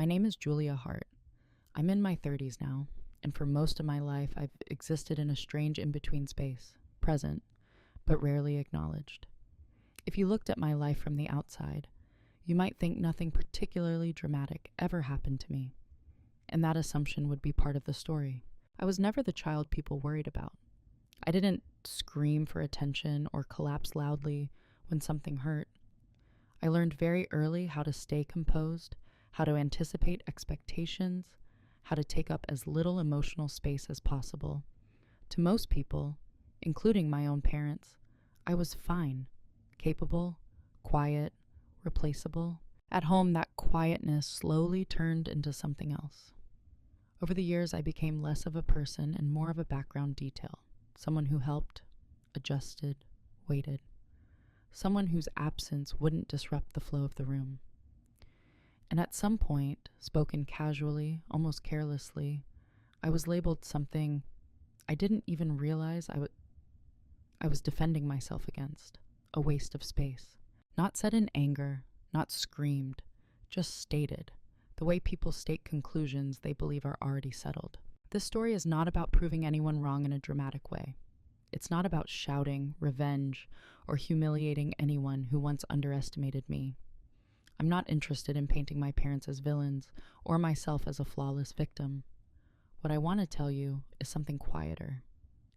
My name is Julia Hart. I'm in my 30s now, and for most of my life I've existed in a strange in-between space, present, but rarely acknowledged. If you looked at my life from the outside, you might think nothing particularly dramatic ever happened to me, and that assumption would be part of the story. I was never the child people worried about. I didn't scream for attention or collapse loudly when something hurt. I learned very early how to stay composed, how to anticipate expectations, how to take up as little emotional space as possible. To most people, including my own parents, I was fine, capable, quiet, replaceable. At home, that quietness slowly turned into something else. Over the years, I became less of a person and more of a background detail, someone who helped, adjusted, waited, someone whose absence wouldn't disrupt the flow of the room. And at some point, spoken casually, almost carelessly, I was labeled something I didn't even realize I was defending myself against, a waste of space. Not said in anger, not screamed, just stated, the way people state conclusions they believe are already settled. This story is not about proving anyone wrong in a dramatic way. It's not about shouting, revenge, or humiliating anyone who once underestimated me. I'm not interested in painting my parents as villains or myself as a flawless victim. What I want to tell you is something quieter,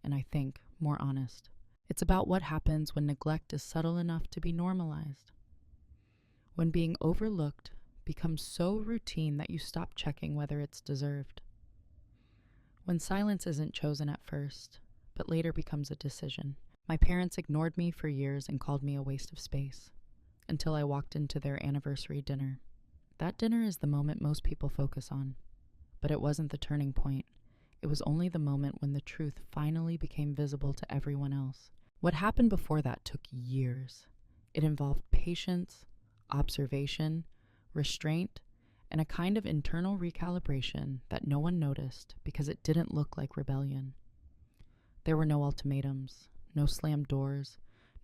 and I think more honest. It's about what happens when neglect is subtle enough to be normalized. When being overlooked becomes so routine that you stop checking whether it's deserved. When silence isn't chosen at first, but later becomes a decision. My parents ignored me for years and called me a waste of space, until I walked into their anniversary dinner. That dinner is the moment most people focus on, but it wasn't the turning point. It was only the moment when the truth finally became visible to everyone else. What happened before that took years. It involved patience, observation, restraint, and a kind of internal recalibration that no one noticed because it didn't look like rebellion. There were no ultimatums, no slammed doors,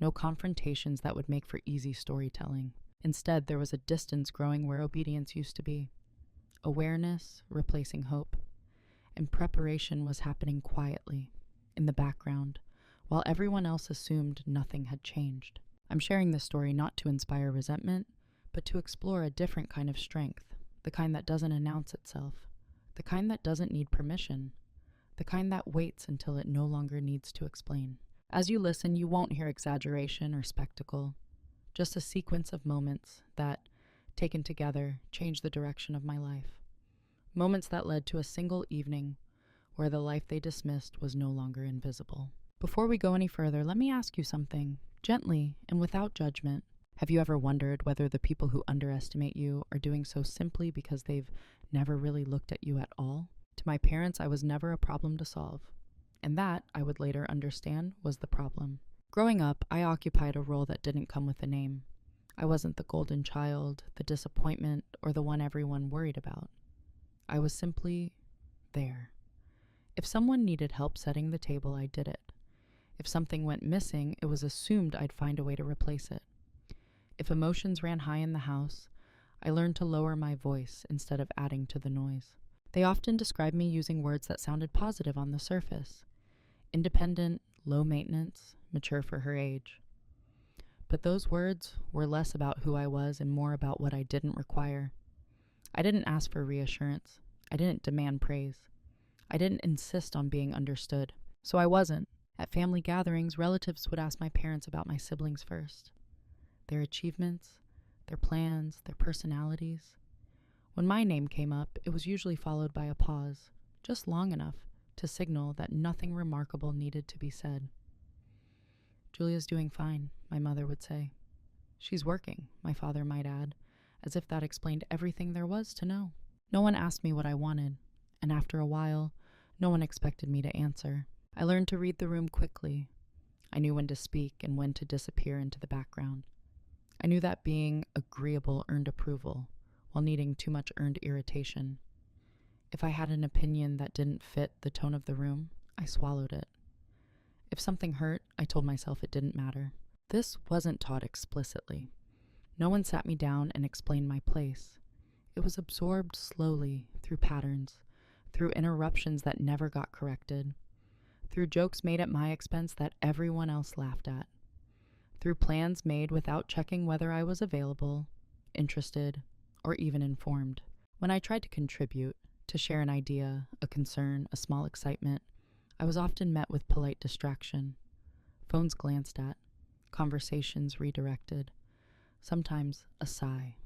no confrontations that would make for easy storytelling. Instead, there was a distance growing where obedience used to be. Awareness replacing hope. And preparation was happening quietly, in the background, while everyone else assumed nothing had changed. I'm sharing this story not to inspire resentment, but to explore a different kind of strength, the kind that doesn't announce itself, the kind that doesn't need permission, the kind that waits until it no longer needs to explain. As you listen, you won't hear exaggeration or spectacle, just a sequence of moments that, taken together, changed the direction of my life. Moments that led to a single evening where the life they dismissed was no longer invisible. Before we go any further, let me ask you something, gently and without judgment. Have you ever wondered whether the people who underestimate you are doing so simply because they've never really looked at you at all? To my parents, I was never a problem to solve. And that, I would later understand, was the problem. Growing up, I occupied a role that didn't come with a name. I wasn't the golden child, the disappointment, or the one everyone worried about. I was simply there. If someone needed help setting the table, I did it. If something went missing, it was assumed I'd find a way to replace it. If emotions ran high in the house, I learned to lower my voice instead of adding to the noise. They often described me using words that sounded positive on the surface. Independent, low maintenance, mature for her age. But those words were less about who I was and more about what I didn't require. I didn't ask for reassurance. I didn't demand praise. I didn't insist on being understood. So I wasn't. At family gatherings, relatives would ask my parents about my siblings first. Their achievements, their plans, their personalities. When my name came up, it was usually followed by a pause, just long enough to signal that nothing remarkable needed to be said. "Julia's doing fine," my mother would say. "She's working," my father might add, as if that explained everything there was to know. No one asked me what I wanted, and after a while, no one expected me to answer. I learned to read the room quickly. I knew when to speak and when to disappear into the background. I knew that being agreeable earned approval, while needing too much earned irritation. If I had an opinion that didn't fit the tone of the room, I swallowed it. If something hurt, I told myself it didn't matter. This wasn't taught explicitly. No one sat me down and explained my place. It was absorbed slowly through patterns, through interruptions that never got corrected, through jokes made at my expense that everyone else laughed at, through plans made without checking whether I was available, interested, or even informed. When I tried to contribute, to share an idea, a concern, a small excitement, I was often met with polite distraction. Phones glanced at, conversations redirected, sometimes a sigh,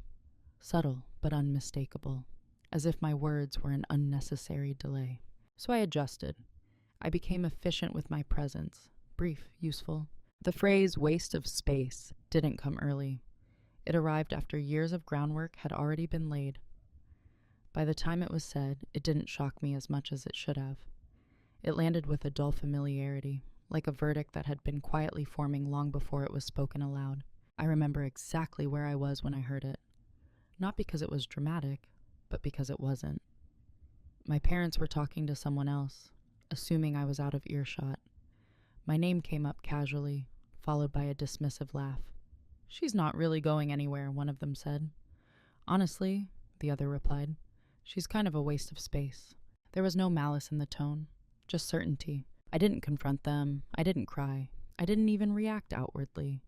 subtle but unmistakable, as if my words were an unnecessary delay. So I adjusted. I became efficient with my presence, brief, useful. The phrase waste of space didn't come early. It arrived after years of groundwork had already been laid. By the time it was said, it didn't shock me as much as it should have. It landed with a dull familiarity, like a verdict that had been quietly forming long before it was spoken aloud. I remember exactly where I was when I heard it. Not because it was dramatic, but because it wasn't. My parents were talking to someone else, assuming I was out of earshot. My name came up casually, followed by a dismissive laugh. "She's not really going anywhere," one of them said. "Honestly," the other replied, "she's kind of a waste of space." There was no malice in the tone, just certainty. I didn't confront them. I didn't cry. I didn't even react outwardly.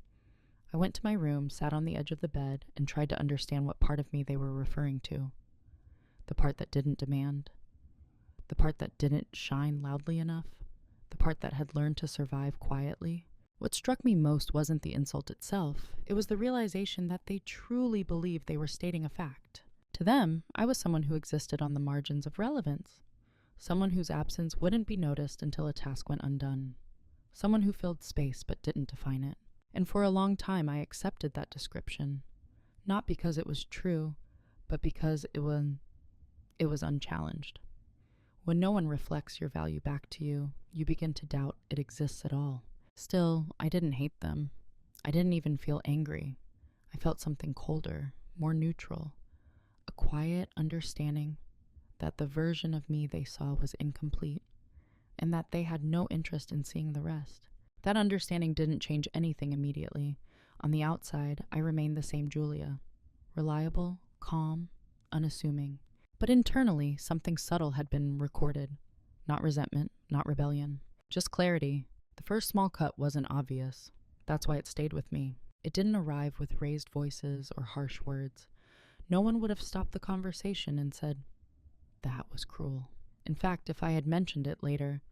I went to my room, sat on the edge of the bed, and tried to understand what part of me they were referring to. The part that didn't demand. The part that didn't shine loudly enough. The part that had learned to survive quietly. What struck me most wasn't the insult itself. It was the realization that they truly believed they were stating a fact. To them, I was someone who existed on the margins of relevance. Someone whose absence wouldn't be noticed until a task went undone. Someone who filled space but didn't define it. And for a long time I accepted that description. Not because it was true, but because it was unchallenged. When no one reflects your value back to you, you begin to doubt it exists at all. Still, I didn't hate them. I didn't even feel angry. I felt something colder, more neutral. A quiet understanding that the version of me they saw was incomplete, and that they had no interest in seeing the rest. That understanding didn't change anything immediately. On the outside, I remained the same Julia, reliable, calm, unassuming. But internally, something subtle had been recorded. Not resentment, not rebellion, just clarity. The first small cut wasn't obvious. That's why it stayed with me. It didn't arrive with raised voices or harsh words. No one would have stopped the conversation and said, "That was cruel." In fact, if I had mentioned it later,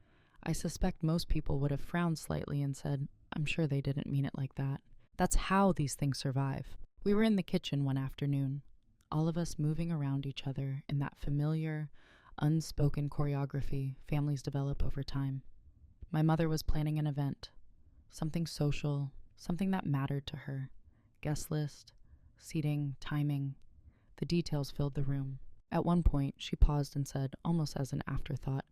I suspect most people would have frowned slightly and said, "I'm sure they didn't mean it like that." That's how these things survive. We were in the kitchen one afternoon, all of us moving around each other in that familiar, unspoken choreography families develop over time. My mother was planning an event, something social, something that mattered to her. Guest list, seating, timing. The details filled the room. At one point, she paused and said, almost as an afterthought,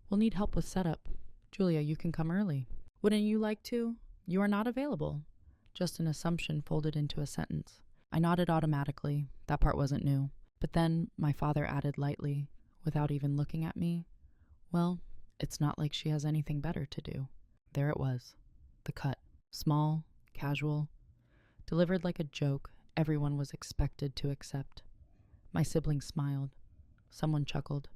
"We'll need help with setup. Julia, you can come early." "Wouldn't you like to?" "You are not available." Just an assumption folded into a sentence. I nodded automatically. That part wasn't new. But then my father added lightly, without even looking at me, "Well, it's not like she has anything better to do." There it was. The cut. Small, casual, delivered like a joke everyone was expected to accept. My siblings smiled. Someone chuckled.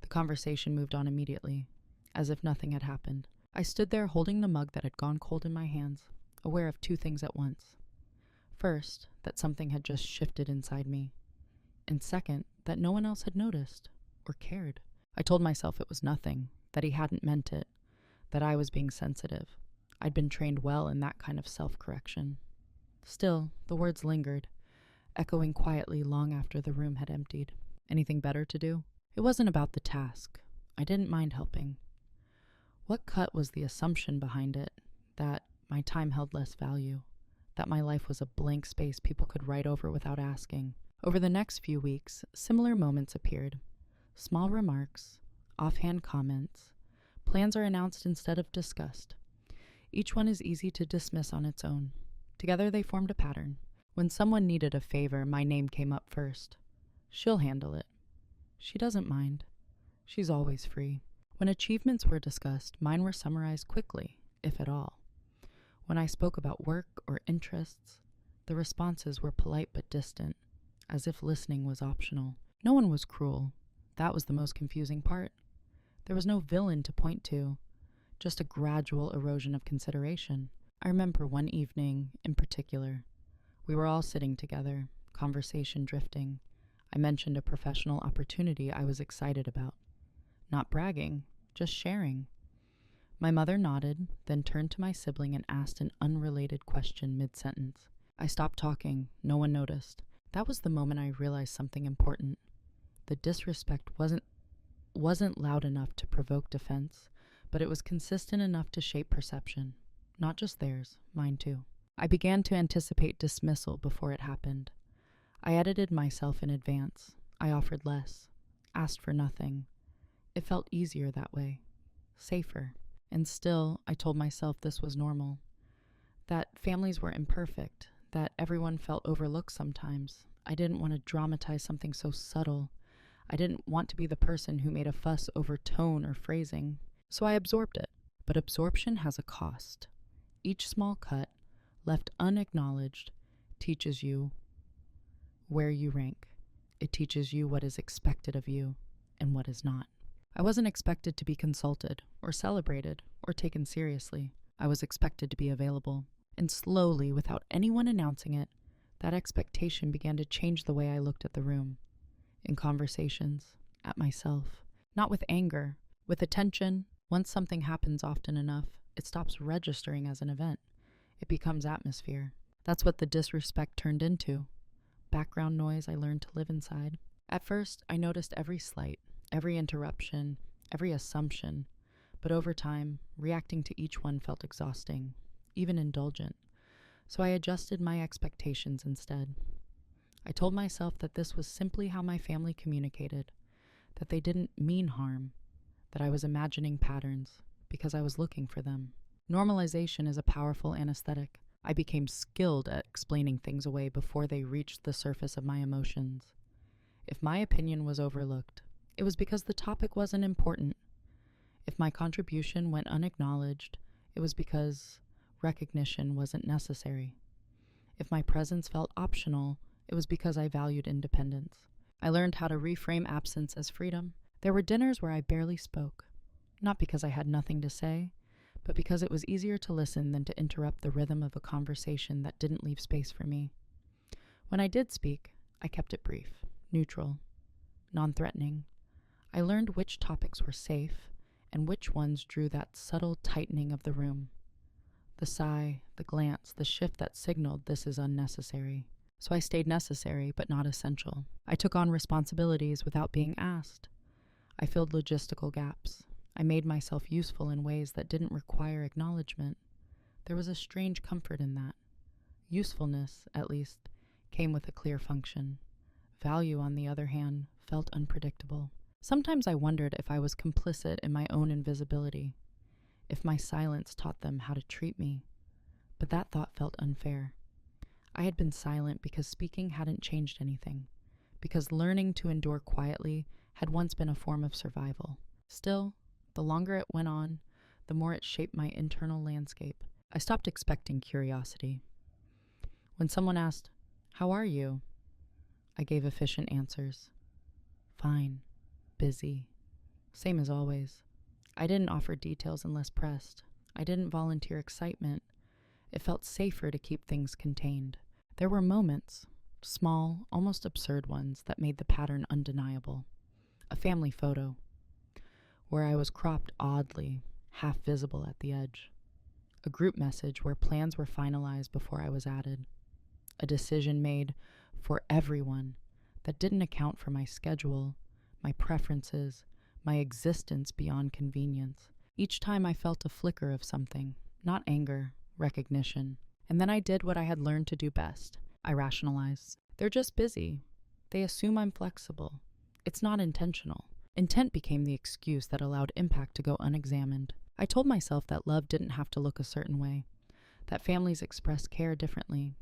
The conversation moved on immediately, as if nothing had happened. I stood there holding the mug that had gone cold in my hands, aware of two things at once. First, that something had just shifted inside me. And second, that no one else had noticed or cared. I told myself it was nothing, that he hadn't meant it, that I was being sensitive. I'd been trained well in that kind of self-correction. Still, the words lingered, echoing quietly long after the room had emptied. Anything better to do? It wasn't about the task. I didn't mind helping. What cut was the assumption behind it? That my time held less value. That my life was a blank space people could write over without asking. Over the next few weeks, similar moments appeared. Small remarks, offhand comments. Plans are announced instead of discussed. Each one is easy to dismiss on its own. Together they formed a pattern. When someone needed a favor, my name came up first. "She'll handle it." "She doesn't mind." "She's always free." When achievements were discussed, mine were summarized quickly, if at all. When I spoke about work or interests, the responses were polite but distant. as if listening was optional. No one was cruel. That was the most confusing part. There was no villain to point to, just a gradual erosion of consideration. I remember one evening in particular. We were all sitting together, conversation drifting. I mentioned a professional opportunity I was excited about. Not bragging, just sharing. My mother nodded, then turned to my sibling and asked an unrelated question mid-sentence. I stopped talking. No one noticed. That was the moment I realized something important. The disrespect wasn't loud enough to provoke defense, but it was consistent enough to shape perception. Not just theirs, mine too. I began to anticipate dismissal before it happened. I edited myself in advance. I offered less, asked for nothing. It felt easier that way, safer. And still, I told myself this was normal, that families were imperfect, that everyone felt overlooked sometimes. I didn't want to dramatize something so subtle. I didn't want to be the person who made a fuss over tone or phrasing. So I absorbed it. But absorption has a cost. Each small cut, left unacknowledged, teaches you where you rank. It teaches you what is expected of you and what is not. I wasn't expected to be consulted or celebrated or taken seriously. I was expected to be available. And slowly, without anyone announcing it, that expectation began to change the way I looked at the room, in conversations, at myself. Not with anger, with attention. Once something happens often enough, it stops registering as an event. It becomes atmosphere. That's what the disrespect turned into. Background noise I learned to live inside. At first, I noticed every slight, every interruption, every assumption. But over time, reacting to each one felt exhausting, even indulgent. So I adjusted my expectations instead. I told myself that this was simply how my family communicated, that they didn't mean harm, that I was imagining patterns because I was looking for them. Normalization is a powerful anesthetic. I became skilled at explaining things away before they reached the surface of my emotions. If my opinion was overlooked, it was because the topic wasn't important. If my contribution went unacknowledged, it was because recognition wasn't necessary. If my presence felt optional, it was because I valued independence. I learned how to reframe absence as freedom. There were dinners where I barely spoke, not because I had nothing to say, but because it was easier to listen than to interrupt the rhythm of a conversation that didn't leave space for me. When I did speak, I kept it brief, neutral, non-threatening. I learned which topics were safe and which ones drew that subtle tightening of the room. The sigh, the glance, the shift that signaled this is unnecessary. So I stayed necessary, but not essential. I took on responsibilities without being asked. I filled logistical gaps. I made myself useful in ways that didn't require acknowledgement. There was a strange comfort in that. Usefulness, at least, came with a clear function. Value, on the other hand, felt unpredictable. Sometimes I wondered if I was complicit in my own invisibility, if my silence taught them how to treat me. But that thought felt unfair. I had been silent because speaking hadn't changed anything, because learning to endure quietly had once been a form of survival. Still, the longer it went on, the more it shaped my internal landscape. I stopped expecting curiosity. When someone asked, "How are you?" I gave efficient answers. Fine. Busy. Same as always. I didn't offer details unless pressed. I didn't volunteer excitement. It felt safer to keep things contained. There were moments, small, almost absurd ones, that made the pattern undeniable. A family photo, where I was cropped oddly, half visible at the edge. A group message where plans were finalized before I was added. A decision made for everyone that didn't account for my schedule, my preferences, my existence beyond convenience. Each time I felt a flicker of something, not anger, recognition. And then I did what I had learned to do best. I rationalized. They're just busy. They assume I'm flexible. It's not intentional. Intent became the excuse that allowed impact to go unexamined. I told myself that love didn't have to look a certain way, that families expressed care differently,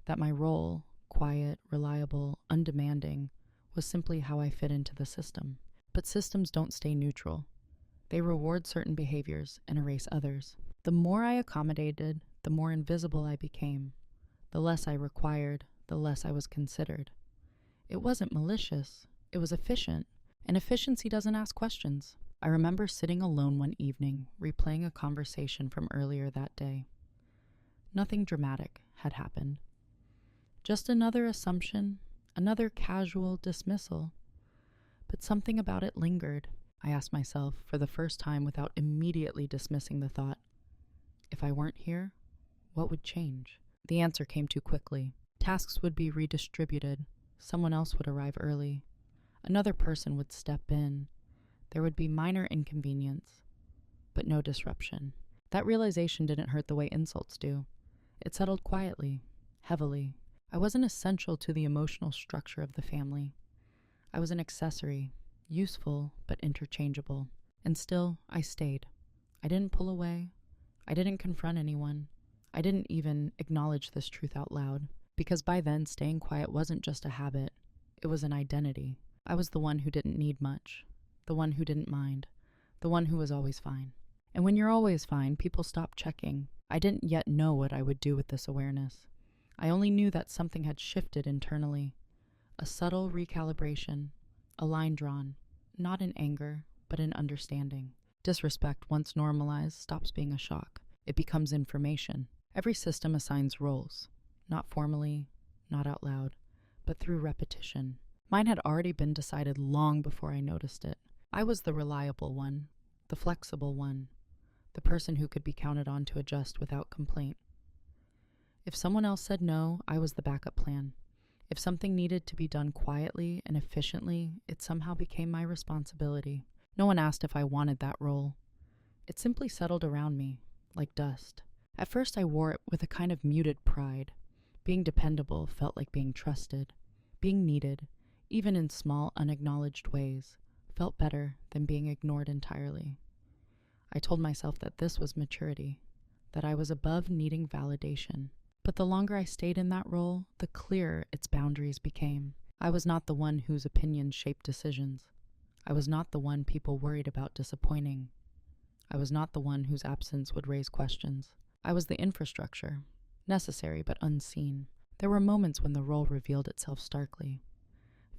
that my role, quiet, reliable, undemanding, was simply how I fit into the system. But systems don't stay neutral. They reward certain behaviors and erase others. The more I accommodated, the more invisible I became. The less I required, the less I was considered. It wasn't malicious. It was efficient. And efficiency doesn't ask questions. I remember sitting alone one evening, replaying a conversation from earlier that day. Nothing dramatic had happened. Just another assumption, another casual dismissal. But something about it lingered. I asked myself, for the first time without immediately dismissing the thought, if I weren't here, what would change? The answer came too quickly. Tasks would be redistributed. Someone else would arrive early. Another person would step in. There would be minor inconvenience, but no disruption. That realization didn't hurt the way insults do. It settled quietly, heavily. I wasn't essential to the emotional structure of the family. I was an accessory, useful but interchangeable. And still, I stayed. I didn't pull away. I didn't confront anyone. I didn't even acknowledge this truth out loud, because by then staying quiet wasn't just a habit, it was an identity. I was the one who didn't need much, the one who didn't mind, the one who was always fine. And when you're always fine, people stop checking. I didn't yet know what I would do with this awareness. I only knew that something had shifted internally, a subtle recalibration, a line drawn, not in anger, but in understanding. Disrespect, once normalized, stops being a shock. It becomes information. Every system assigns roles, not formally, not out loud, but through repetition. Mine had already been decided long before I noticed it. I was the reliable one, the flexible one, the person who could be counted on to adjust without complaint. If someone else said no, I was the backup plan. If something needed to be done quietly and efficiently, it somehow became my responsibility. No one asked if I wanted that role. It simply settled around me, like dust. At first I wore it with a kind of muted pride. Being dependable felt like being trusted. Being needed, even in small, unacknowledged ways, felt better than being ignored entirely. I told myself that this was maturity, that I was above needing validation. But the longer I stayed in that role, the clearer its boundaries became. I was not the one whose opinions shaped decisions. I was not the one people worried about disappointing. I was not the one whose absence would raise questions. I was the infrastructure, necessary but unseen. There were moments when the role revealed itself starkly.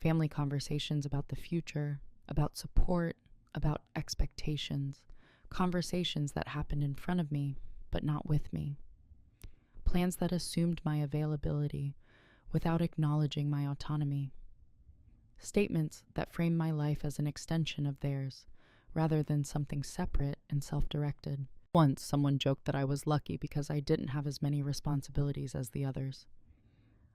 Family conversations about the future, about support, about expectations, conversations that happened in front of me, but not with me. Plans that assumed my availability without acknowledging my autonomy. Statements that framed my life as an extension of theirs, rather than something separate and self-directed. Once, someone joked that I was lucky because I didn't have as many responsibilities as the others.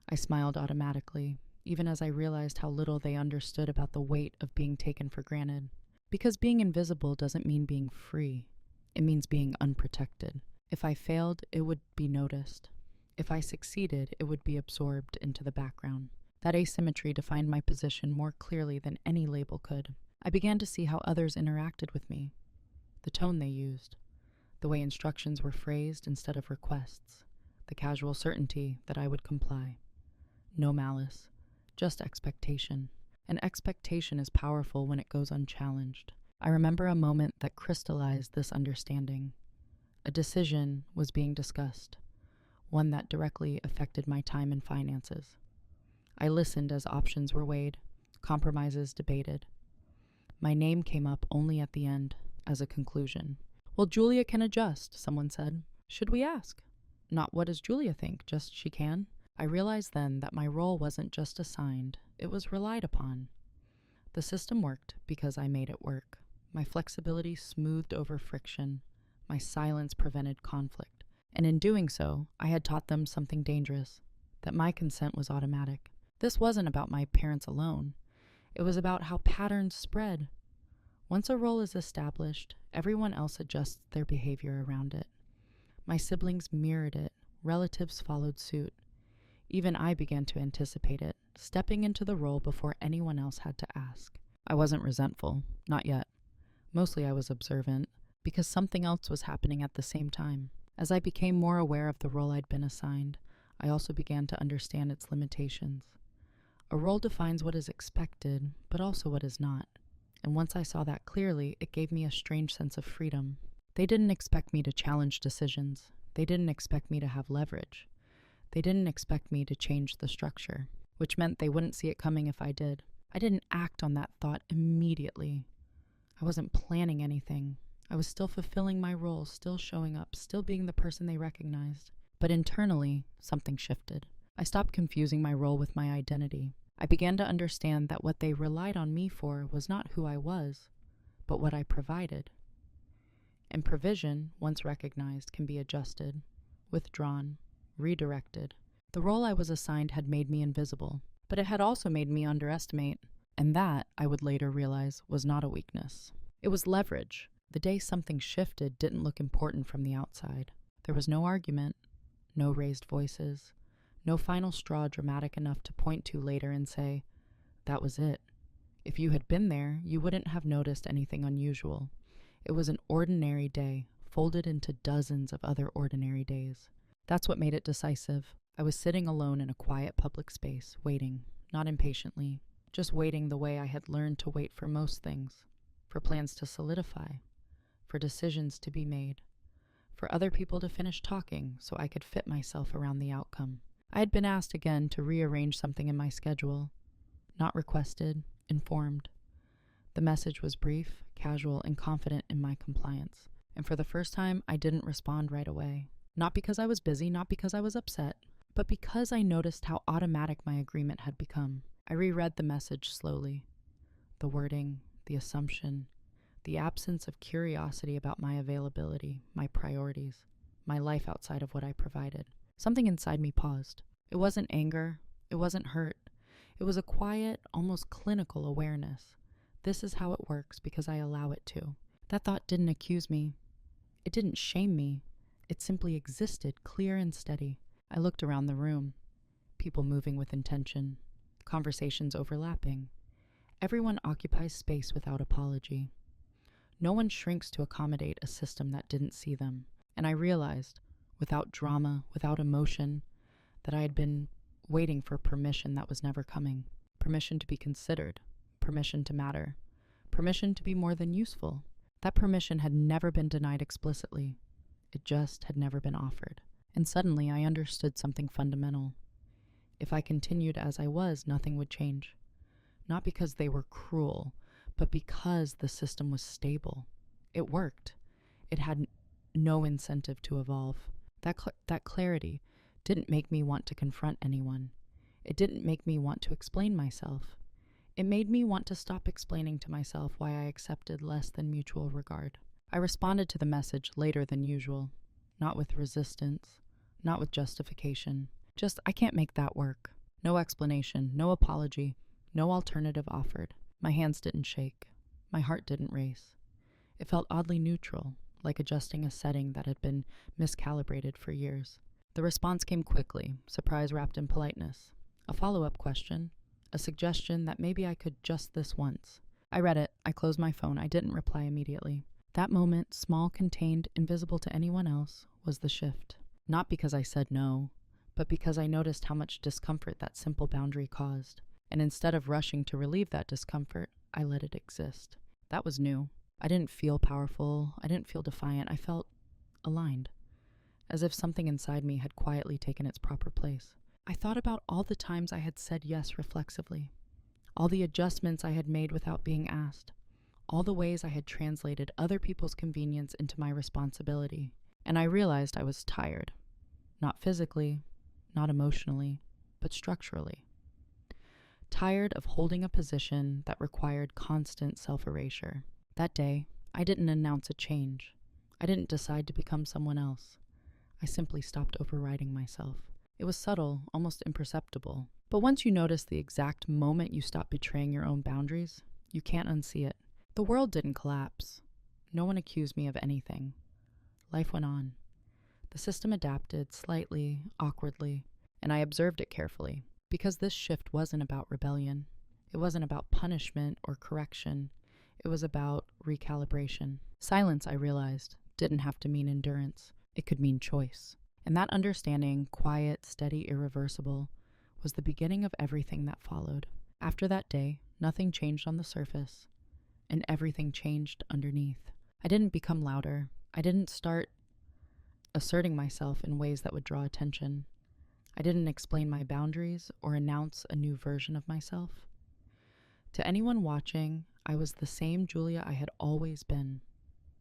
I smiled automatically, even as I realized how little they understood about the weight of being taken for granted. Because being invisible doesn't mean being free. It means being unprotected. If I failed, it would be noticed. If I succeeded, it would be absorbed into the background. That asymmetry defined my position more clearly than any label could. I began to see how others interacted with me, the tone they used, the way instructions were phrased instead of requests, the casual certainty that I would comply. No malice, just expectation. And expectation is powerful when it goes unchallenged. I remember a moment that crystallized this understanding. A decision was being discussed, one that directly affected my time and finances. I listened as options were weighed, compromises debated. My name came up only at the end, as a conclusion. Well, Julia can adjust, someone said. Should we ask? Not what does Julia think, just she can. I realized then that my role wasn't just assigned, it was relied upon. The system worked because I made it work. My flexibility smoothed over friction. My silence prevented conflict. And in doing so, I had taught them something dangerous, that my consent was automatic. This wasn't about my parents alone. It was about how patterns spread. Once a role is established, everyone else adjusts their behavior around it. My siblings mirrored it. Relatives followed suit. Even I began to anticipate it, stepping into the role before anyone else had to ask. I wasn't resentful, not yet. Mostly I was observant, because something else was happening at the same time. As I became more aware of the role I'd been assigned, I also began to understand its limitations. A role defines what is expected, but also what is not. And once I saw that clearly, it gave me a strange sense of freedom. They didn't expect me to challenge decisions. They didn't expect me to have leverage. They didn't expect me to change the structure. which meant they wouldn't see it coming if I did. I didn't act on that thought immediately. I wasn't planning anything. I was still fulfilling my role, still showing up, still being the person they recognized. But internally, something shifted. I stopped confusing my role with my identity. I began to understand that what they relied on me for was not who I was, but what I provided. And provision, once recognized, can be adjusted, withdrawn, redirected. The role I was assigned had made me invisible, but it had also made me underestimate, and that, I would later realize, was not a weakness. It was leverage. The day something shifted didn't look important from the outside. There was no argument, no raised voices, no final straw dramatic enough to point to later and say, that was it. If you had been there, you wouldn't have noticed anything unusual. It was an ordinary day, folded into dozens of other ordinary days. That's what made it decisive. I was sitting alone in a quiet public space, waiting, not impatiently, just waiting the way I had learned to wait for most things, for plans to solidify, for decisions to be made, for other people to finish talking so I could fit myself around the outcome. I had been asked again to rearrange something in my schedule, not requested, informed. The message was brief, casual, and confident in my compliance, and for the first time, I didn't respond right away. Not because I was busy, not because I was upset, but because I noticed how automatic my agreement had become. I reread the message slowly. The wording, the assumption, the absence of curiosity about my availability, my priorities, my life outside of what I provided. Something inside me paused. It wasn't anger. It wasn't hurt. It was a quiet, almost clinical awareness. This is how it works because I allow it to. That thought didn't accuse me. It didn't shame me. It simply existed, clear and steady. I looked around the room. People moving with intention. Conversations overlapping. Everyone occupies space without apology. No one shrinks to accommodate a system that didn't see them. And I realized, without drama, without emotion, that I had been waiting for permission that was never coming. Permission to be considered. Permission to matter. Permission to be more than useful. That permission had never been denied explicitly. It just had never been offered. And suddenly I understood something fundamental. If I continued as I was, nothing would change. Not because they were cruel, but because the system was stable. It worked. It had no incentive to evolve. That clarity didn't make me want to confront anyone. It didn't make me want to explain myself. It made me want to stop explaining to myself why I accepted less than mutual regard. I responded to the message later than usual, not with resistance, not with justification. Just, I can't make that work. No explanation, no apology, no alternative offered. My hands didn't shake. My heart didn't race. It felt oddly neutral, like adjusting a setting that had been miscalibrated for years. The response came quickly, surprise wrapped in politeness. A follow-up question, a suggestion that maybe I could just this once. I read it. I closed my phone. I didn't reply immediately. That moment, small, contained, invisible to anyone else, was the shift. Not because I said no, but because I noticed how much discomfort that simple boundary caused. And instead of rushing to relieve that discomfort, I let it exist. That was new. I didn't feel powerful. I didn't feel defiant. I felt aligned, as if something inside me had quietly taken its proper place. I thought about all the times I had said yes reflexively, all the adjustments I had made without being asked, all the ways I had translated other people's convenience into my responsibility. And I realized I was tired. Not physically, not emotionally, but structurally. Tired of holding a position that required constant self-erasure. That day, I didn't announce a change. I didn't decide to become someone else. I simply stopped overriding myself. It was subtle, almost imperceptible. But once you notice the exact moment you stop betraying your own boundaries, you can't unsee it. The world didn't collapse. No one accused me of anything. Life went on. The system adapted slightly, awkwardly, and I observed it carefully, because this shift wasn't about rebellion. It wasn't about punishment or correction. It was about recalibration. Silence, I realized, didn't have to mean endurance. It could mean choice. And that understanding, quiet, steady, irreversible, was the beginning of everything that followed. After that day, nothing changed on the surface, and everything changed underneath. I didn't become louder. I didn't start asserting myself in ways that would draw attention. I didn't explain my boundaries or announce a new version of myself. To anyone watching, I was the same Julia I had always been.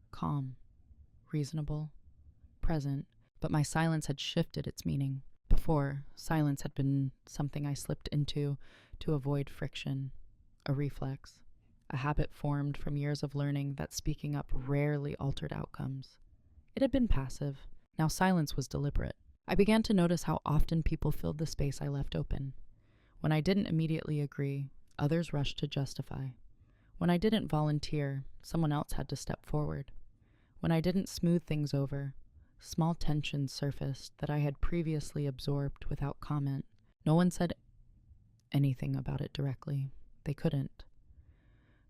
Calm, reasonable, present, but my silence had shifted its meaning. Before, silence had been something I slipped into to avoid friction, a reflex, a habit formed from years of learning that speaking up rarely altered outcomes. It had been passive. Now silence was deliberate. I began to notice how often people filled the space I left open. When I didn't immediately agree, others rushed to justify. When I didn't volunteer, someone else had to step forward. When I didn't smooth things over, small tensions surfaced that I had previously absorbed without comment. No one said anything about it directly. They couldn't.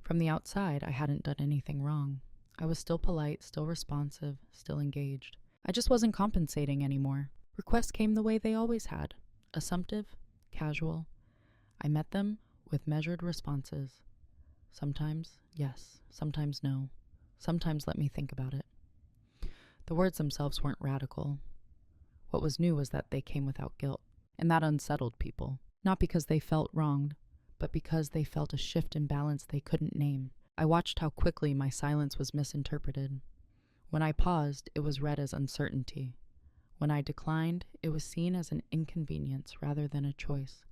From the outside, I hadn't done anything wrong. I was still polite, still responsive, still engaged. I just wasn't compensating anymore. Requests came the way they always had. Assumptive, casual. I met them with measured responses. Sometimes yes, sometimes no. Sometimes let me think about it. The words themselves weren't radical. What was new was that they came without guilt, and that unsettled people. Not because they felt wronged, but because they felt a shift in balance they couldn't name. I watched how quickly my silence was misinterpreted. When I paused, it was read as uncertainty. When I declined, it was seen as an inconvenience rather than a choice.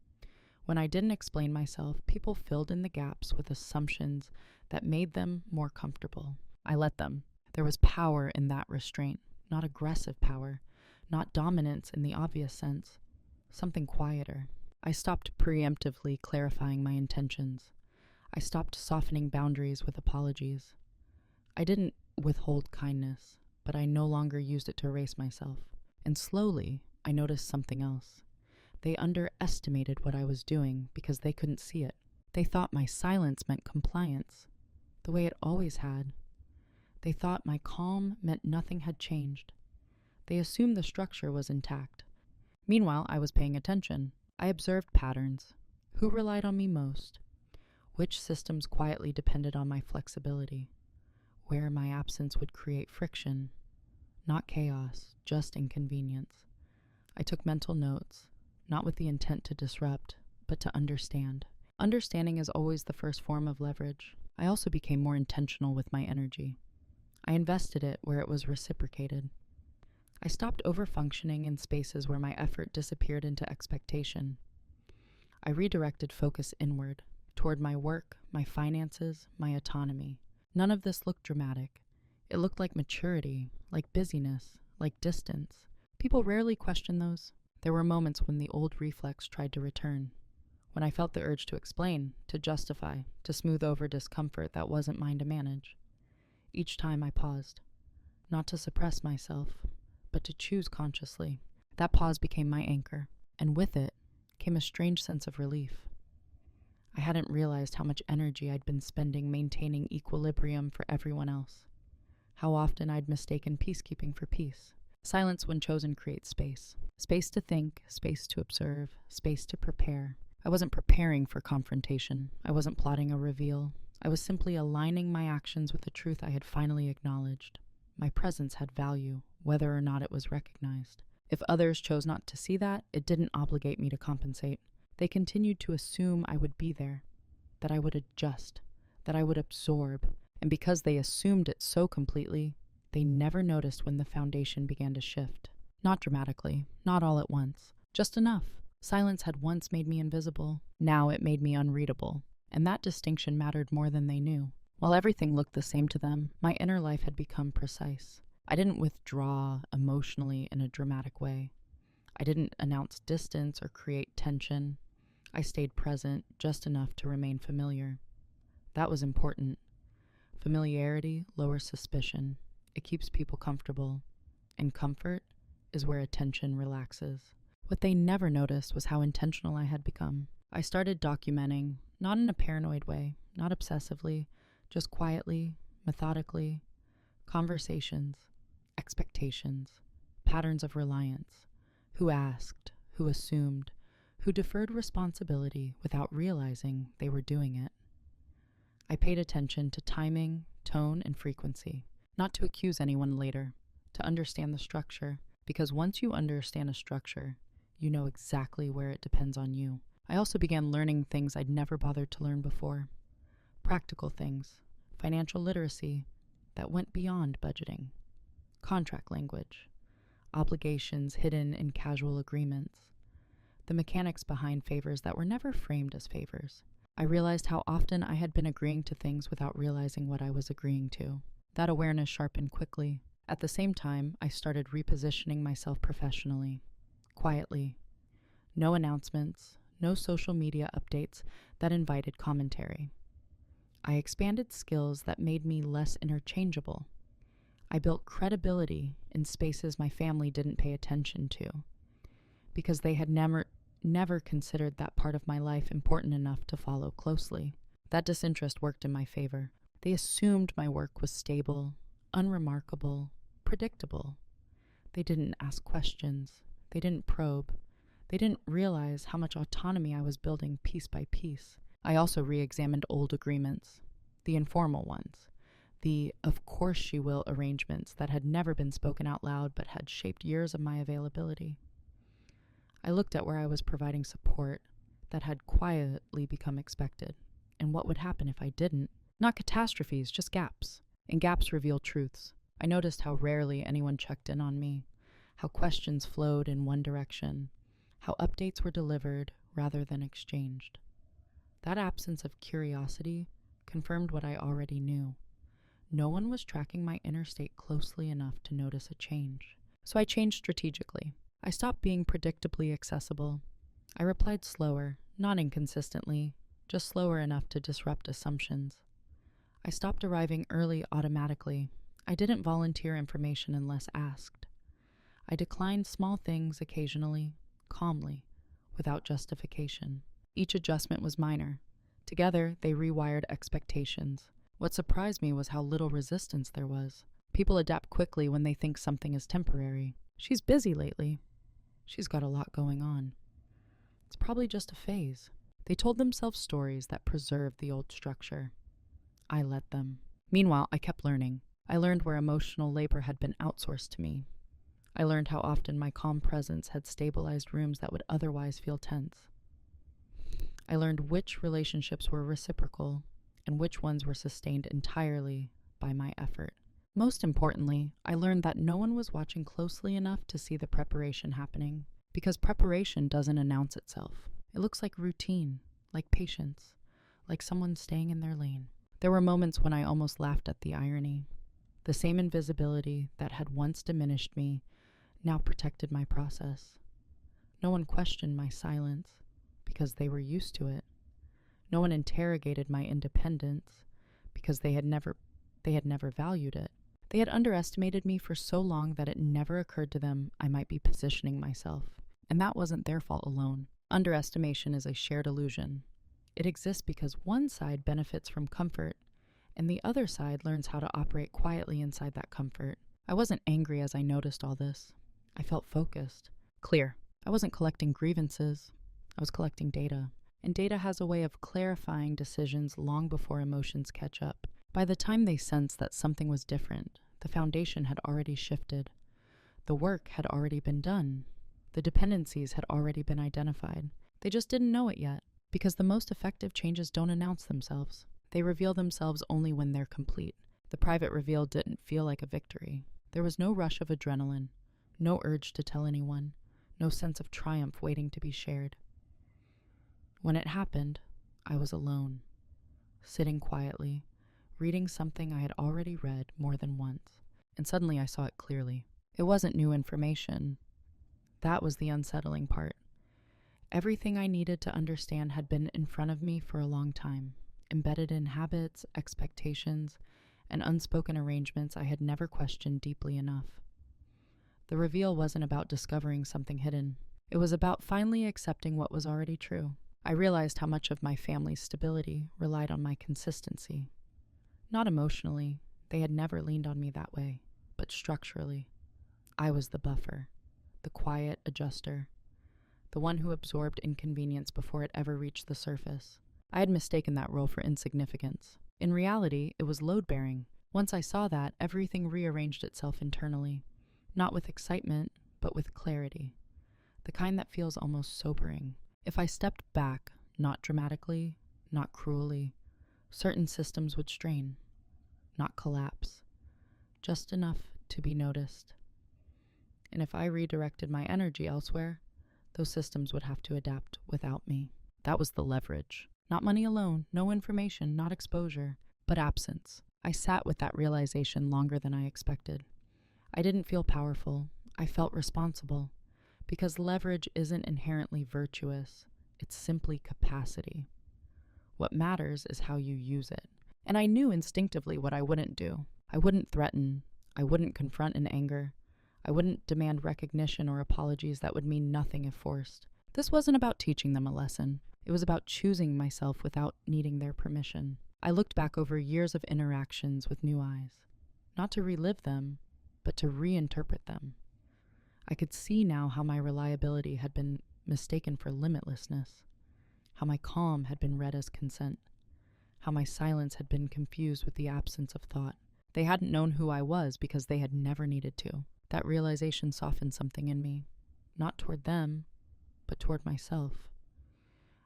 When I didn't explain myself, people filled in the gaps with assumptions that made them more comfortable. I let them. There was power in that restraint, not aggressive power, not dominance in the obvious sense, something quieter. I stopped preemptively clarifying my intentions. I stopped softening boundaries with apologies. I didn't withhold kindness, but I no longer used it to erase myself. And slowly, I noticed something else. They underestimated what I was doing because they couldn't see it. They thought my silence meant compliance, the way it always had. They thought my calm meant nothing had changed. They assumed the structure was intact. Meanwhile, I was paying attention. I observed patterns. Who relied on me most? Which systems quietly depended on my flexibility? Where my absence would create friction, not chaos, just inconvenience. I took mental notes, not with the intent to disrupt, but to understand. Understanding is always the first form of leverage. I also became more intentional with my energy. I invested it where it was reciprocated. I stopped overfunctioning in spaces where my effort disappeared into expectation. I redirected focus inward, toward my work, my finances, my autonomy. None of this looked dramatic. It looked like maturity, like busyness, like distance. People rarely question those. There were moments when the old reflex tried to return, when I felt the urge to explain, to justify, to smooth over discomfort that wasn't mine to manage. Each time I paused, not to suppress myself, but to choose consciously. That pause became my anchor, and with it came a strange sense of relief. I hadn't realized how much energy I'd been spending maintaining equilibrium for everyone else. How often I'd mistaken peacekeeping for peace. Silence, when chosen, creates space. Space to think, space to observe, space to prepare. I wasn't preparing for confrontation. I wasn't plotting a reveal. I was simply aligning my actions with the truth I had finally acknowledged. My presence had value, whether or not it was recognized. If others chose not to see that, it didn't obligate me to compensate. They continued to assume I would be there, that I would adjust, that I would absorb. And because they assumed it so completely, they never noticed when the foundation began to shift. Not dramatically, not all at once, just enough. Silence had once made me invisible. Now it made me unreadable. And that distinction mattered more than they knew. While everything looked the same to them, my inner life had become precise. I didn't withdraw emotionally in a dramatic way. I didn't announce distance or create tension. I stayed present just enough to remain familiar. That was important. Familiarity lowers suspicion. It keeps people comfortable. And comfort is where attention relaxes. What they never noticed was how intentional I had become. I started documenting, not in a paranoid way, not obsessively, just quietly, methodically, conversations, expectations, patterns of reliance, who asked, who assumed, who deferred responsibility without realizing they were doing it. I paid attention to timing, tone, and frequency, not to accuse anyone later, to understand the structure, because once you understand a structure, you know exactly where it depends on you. I also began learning things I'd never bothered to learn before. Practical things, financial literacy that went beyond budgeting, contract language, obligations hidden in casual agreements, the mechanics behind favors that were never framed as favors. I realized how often I had been agreeing to things without realizing what I was agreeing to. That awareness sharpened quickly. At the same time, I started repositioning myself professionally, quietly. No announcements, no social media updates that invited commentary. I expanded skills that made me less interchangeable. I built credibility in spaces my family didn't pay attention to, because they had never considered that part of my life important enough to follow closely. That disinterest worked in my favor. They assumed my work was stable, unremarkable, predictable. They didn't ask questions. They didn't probe. They didn't realize how much autonomy I was building piece by piece. I also re-examined old agreements, the informal ones, the of course she will arrangements that had never been spoken out loud but had shaped years of my availability. I looked at where I was providing support that had quietly become expected, and what would happen if I didn't. Not catastrophes, just gaps. And gaps reveal truths. I noticed how rarely anyone checked in on me, how questions flowed in one direction, how updates were delivered rather than exchanged. That absence of curiosity confirmed what I already knew. No one was tracking my inner state closely enough to notice a change. So I changed strategically. I stopped being predictably accessible. I replied slower, not inconsistently, just slower enough to disrupt assumptions. I stopped arriving early automatically. I didn't volunteer information unless asked. I declined small things occasionally, calmly, without justification. Each adjustment was minor. Together, they rewired expectations. What surprised me was how little resistance there was. People adapt quickly when they think something is temporary. She's busy lately. She's got a lot going on. It's probably just a phase. They told themselves stories that preserved the old structure. I let them. Meanwhile, I kept learning. I learned where emotional labor had been outsourced to me. I learned how often my calm presence had stabilized rooms that would otherwise feel tense. I learned which relationships were reciprocal and which ones were sustained entirely by my effort. Most importantly, I learned that no one was watching closely enough to see the preparation happening, because preparation doesn't announce itself. It looks like routine, like patience, like someone staying in their lane. There were moments when I almost laughed at the irony. The same invisibility that had once diminished me now protected my process. No one questioned my silence because they were used to it. No one interrogated my independence because they had never valued it. They had underestimated me for so long that it never occurred to them I might be positioning myself. And that wasn't their fault alone. Underestimation is a shared illusion. It exists because one side benefits from comfort, and the other side learns how to operate quietly inside that comfort. I wasn't angry as I noticed all this. I felt focused, clear. I wasn't collecting grievances. I was collecting data. And data has a way of clarifying decisions long before emotions catch up. By the time they sensed that something was different, the foundation had already shifted. The work had already been done. The dependencies had already been identified. They just didn't know it yet, because the most effective changes don't announce themselves. They reveal themselves only when they're complete. The private reveal didn't feel like a victory. There was no rush of adrenaline, no urge to tell anyone, no sense of triumph waiting to be shared. When it happened, I was alone, sitting quietly, reading something I had already read more than once, and suddenly I saw it clearly. It wasn't new information. That was the unsettling part. Everything I needed to understand had been in front of me for a long time, embedded in habits, expectations, and unspoken arrangements I had never questioned deeply enough. The reveal wasn't about discovering something hidden. It was about finally accepting what was already true. I realized how much of my family's stability relied on my consistency. Not emotionally, they had never leaned on me that way, but structurally. I was the buffer, the quiet adjuster, the one who absorbed inconvenience before it ever reached the surface. I had mistaken that role for insignificance. In reality, it was load-bearing. Once I saw that, everything rearranged itself internally, not with excitement, but with clarity. the kind that feels almost sobering. If I stepped back, not dramatically, not cruelly, certain systems would strain, not collapse, just enough to be noticed. And if I redirected my energy elsewhere, those systems would have to adapt without me. That was the leverage. Not money alone, no information, not exposure, but absence. I sat with that realization longer than I expected. I didn't feel powerful. I felt responsible. Because leverage isn't inherently virtuous. It's simply capacity. What matters is how you use it. And I knew instinctively what I wouldn't do. I wouldn't threaten. I wouldn't confront in anger. I wouldn't demand recognition or apologies that would mean nothing if forced. This wasn't about teaching them a lesson. It was about choosing myself without needing their permission. I looked back over years of interactions with new eyes, not to relive them, but to reinterpret them. I could see now how my reliability had been mistaken for limitlessness, how my calm had been read as consent, how my silence had been confused with the absence of thought. They hadn't known who I was because they had never needed to. That realization softened something in me, not toward them, but toward myself.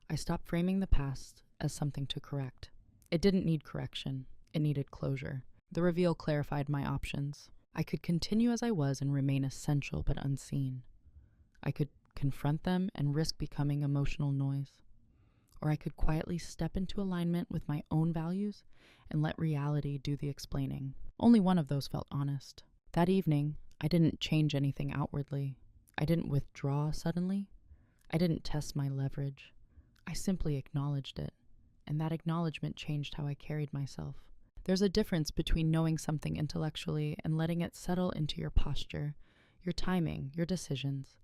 I stopped framing the past as something to correct. It didn't need correction. It needed closure. The reveal clarified my options. I could continue as I was and remain essential but unseen. I could confront them and risk becoming emotional noise. Or I could quietly step into alignment with my own values and let reality do the explaining. Only one of those felt honest. That evening, I didn't change anything outwardly. I didn't withdraw suddenly. I didn't test my leverage. I simply acknowledged it, and that acknowledgement changed how I carried myself. There's a difference between knowing something intellectually and letting it settle into your posture, your timing, your decisions.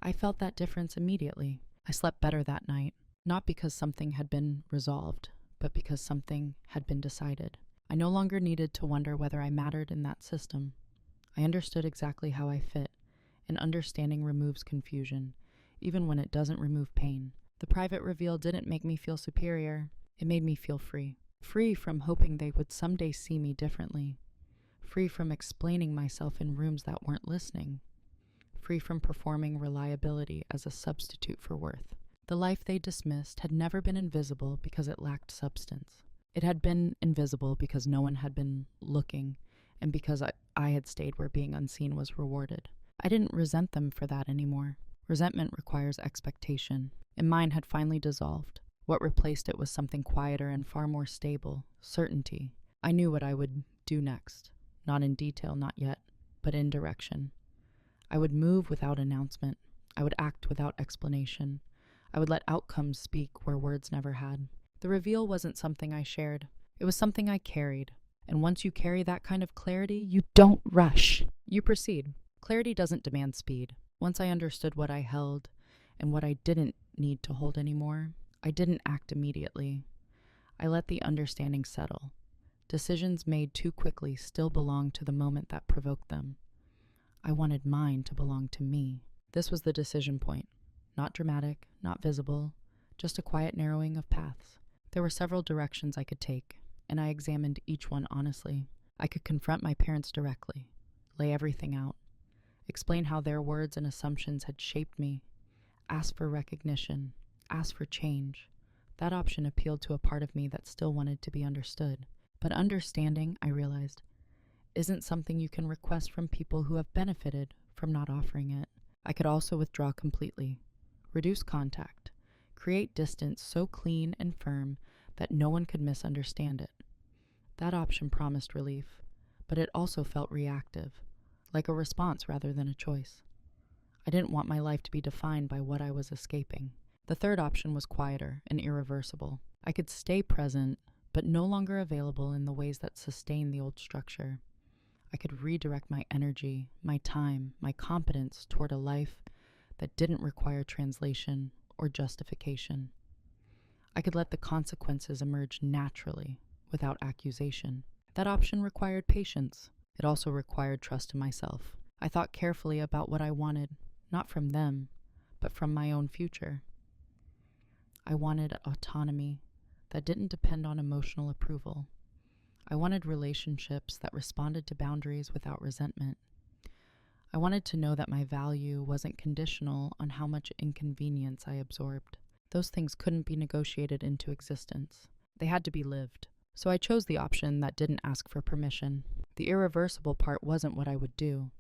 I felt that difference immediately. I slept better that night, not because something had been resolved, but because something had been decided. I no longer needed to wonder whether I mattered in that system. I understood exactly how I fit, and understanding removes confusion, even when it doesn't remove pain. The private reveal didn't make me feel superior. It made me feel free. Free from hoping they would someday see me differently. Free from explaining myself in rooms that weren't listening. Free from performing reliability as a substitute for worth. The life they dismissed had never been invisible because it lacked substance. It had been invisible because no one had been looking, and because I had stayed where being unseen was rewarded. I didn't resent them for that anymore. Resentment requires expectation, and mine had finally dissolved. What replaced it was something quieter and far more stable, certainty. I knew what I would do next, not in detail, not yet, but in direction. I would move without announcement. I would act without explanation. I would let outcomes speak where words never had. The reveal wasn't something I shared. It was something I carried. And once you carry that kind of clarity, you don't rush. You proceed. Clarity doesn't demand speed. Once I understood what I held and what I didn't need to hold anymore, I didn't act immediately. I let the understanding settle. Decisions made too quickly still belong to the moment that provoked them. I wanted mine to belong to me. This was the decision point. Not dramatic, not visible, just a quiet narrowing of paths. There were several directions I could take, and I examined each one honestly. I could confront my parents directly, lay everything out, explain how their words and assumptions had shaped me, ask for recognition, ask for change. That option appealed to a part of me that still wanted to be understood. But understanding, I realized, isn't something you can request from people who have benefited from not offering it. I could also withdraw completely, reduce contact, create distance so clean and firm that no one could misunderstand it. That option promised relief, but it also felt reactive, like a response rather than a choice. I didn't want my life to be defined by what I was escaping. The third option was quieter and irreversible. I could stay present, but no longer available in the ways that sustain the old structure. I could redirect my energy, my time, my competence toward a life that didn't require translation or justification. I could let the consequences emerge naturally, without accusation. That option required patience. It also required trust in myself. I thought carefully about what I wanted, not from them, but from my own future. I wanted autonomy that didn't depend on emotional approval. I wanted relationships that responded to boundaries without resentment. I wanted to know that my value wasn't conditional on how much inconvenience I absorbed. Those things couldn't be negotiated into existence. They had to be lived. So I chose the option that didn't ask for permission. The irreversible part wasn't what I would do.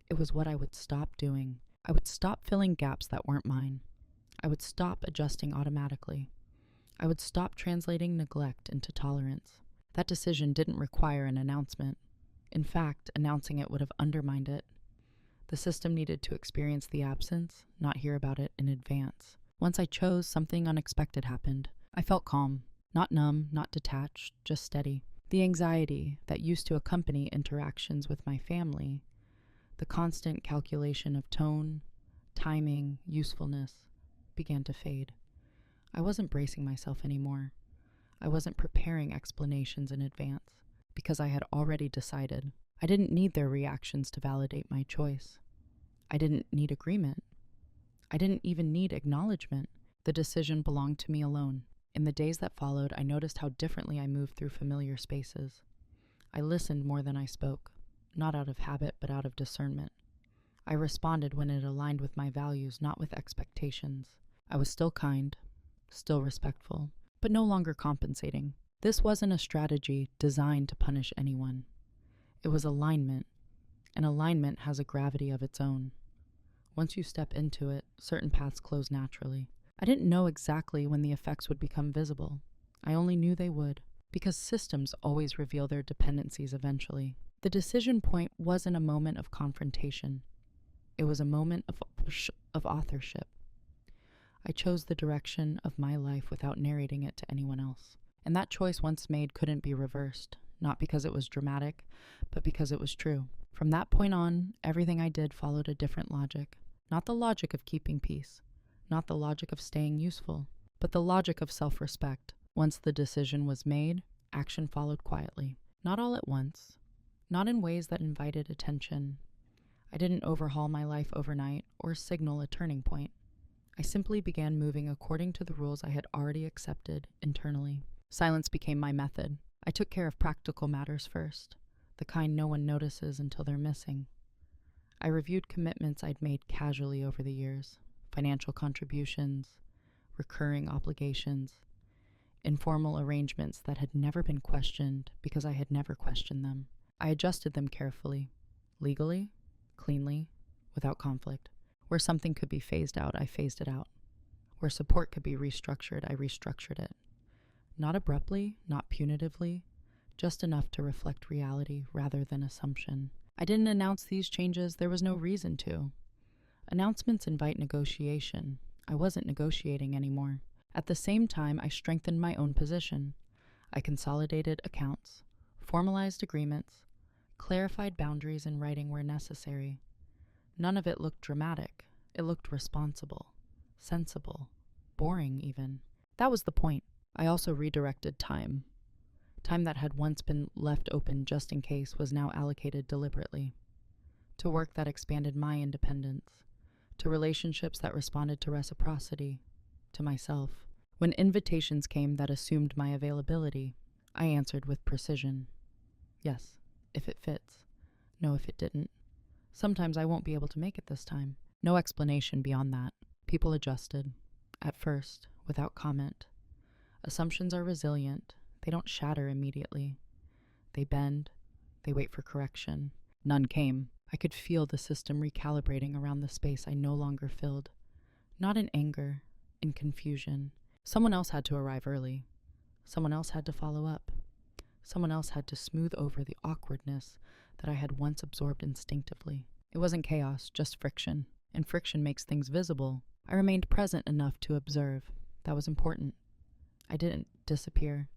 It was what I would stop doing. I would stop filling gaps that weren't mine. I would stop adjusting automatically. I would stop translating neglect into tolerance. That decision didn't require an announcement. In fact, announcing it would have undermined it. The system needed to experience the absence, not hear about it in advance. Once I chose, something unexpected happened. I felt calm, not numb, not detached, just steady. The anxiety that used to accompany interactions with my family, the constant calculation of tone, timing, usefulness, began to fade. I wasn't bracing myself anymore. I wasn't preparing explanations in advance, because I had already decided. I didn't need their reactions to validate my choice. I didn't need agreement. I didn't even need acknowledgement. The decision belonged to me alone. In the days that followed, I noticed how differently I moved through familiar spaces. I listened more than I spoke, not out of habit, but out of discernment. I responded when it aligned with my values, not with expectations. I was still kind, still respectful, but no longer compensating. This wasn't a strategy designed to punish anyone. It was alignment, and alignment has a gravity of its own. Once you step into it, certain paths close naturally. I didn't know exactly when the effects would become visible. I only knew they would, because systems always reveal their dependencies eventually. The decision point wasn't a moment of confrontation. It was a moment of authorship. I chose the direction of my life without narrating it to anyone else. And that choice, once made, couldn't be reversed, not because it was dramatic, but because it was true. From that point on, everything I did followed a different logic. Not the logic of keeping peace, not the logic of staying useful, but the logic of self-respect. Once the decision was made, action followed quietly. Not all at once, not in ways that invited attention. I didn't overhaul my life overnight or signal a turning point. I simply began moving according to the rules I had already accepted internally. Silence became my method. I took care of practical matters first, the kind no one notices until they're missing. I reviewed commitments I'd made casually over the years, financial contributions, recurring obligations, informal arrangements that had never been questioned because I had never questioned them. I adjusted them carefully, legally, cleanly, without conflict. Where something could be phased out, I phased it out. Where support could be restructured, I restructured it. Not abruptly, not punitively, just enough to reflect reality rather than assumption. I didn't announce these changes, there was no reason to. Announcements invite negotiation. I wasn't negotiating anymore. At the same time, I strengthened my own position. I consolidated accounts, formalized agreements, clarified boundaries in writing where necessary. None of it looked dramatic. It looked responsible, sensible, boring even. That was the point. I also redirected time. Time that had once been left open just in case was now allocated deliberately. To work that expanded my independence. To relationships that responded to reciprocity. To myself. When invitations came that assumed my availability, I answered with precision. Yes, if it fits. No, if it didn't. Sometimes I won't be able to make it this time. No explanation beyond that. People adjusted. At first, without comment. Assumptions are resilient. They don't shatter immediately. They bend. They wait for correction. None came. I could feel the system recalibrating around the space I no longer filled. Not in anger, in confusion. Someone else had to arrive early. Someone else had to follow up. Someone else had to smooth over the awkwardness that I had once absorbed instinctively. It wasn't chaos, just friction. And friction makes things visible. I remained present enough to observe. That was important. I didn't disappear.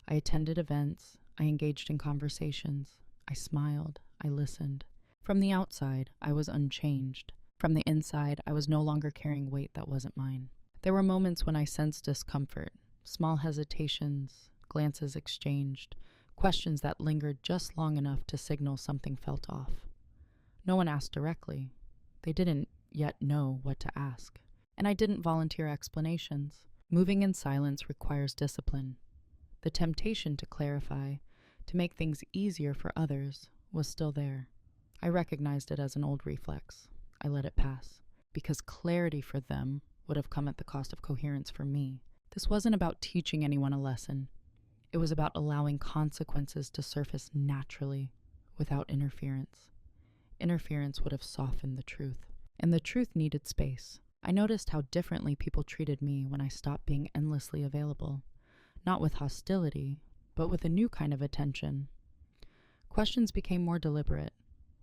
I attended events. I engaged in conversations. I smiled. I listened. From the outside, I was unchanged. From the inside, I was no longer carrying weight that wasn't mine. There were moments when I sensed discomfort, small hesitations, glances exchanged, questions that lingered just long enough to signal something felt off. No one asked directly. They didn't yet know what to ask. And I didn't volunteer explanations. Moving in silence requires discipline. The temptation to clarify, to make things easier for others, was still there. I recognized it as an old reflex. I let it pass, because clarity for them would have come at the cost of coherence for me. This wasn't about teaching anyone a lesson. It was about allowing consequences to surface naturally, without interference. Interference would have softened the truth, and the truth needed space. I noticed how differently people treated me when I stopped being endlessly available, not with hostility, but with a new kind of attention. Questions became more deliberate.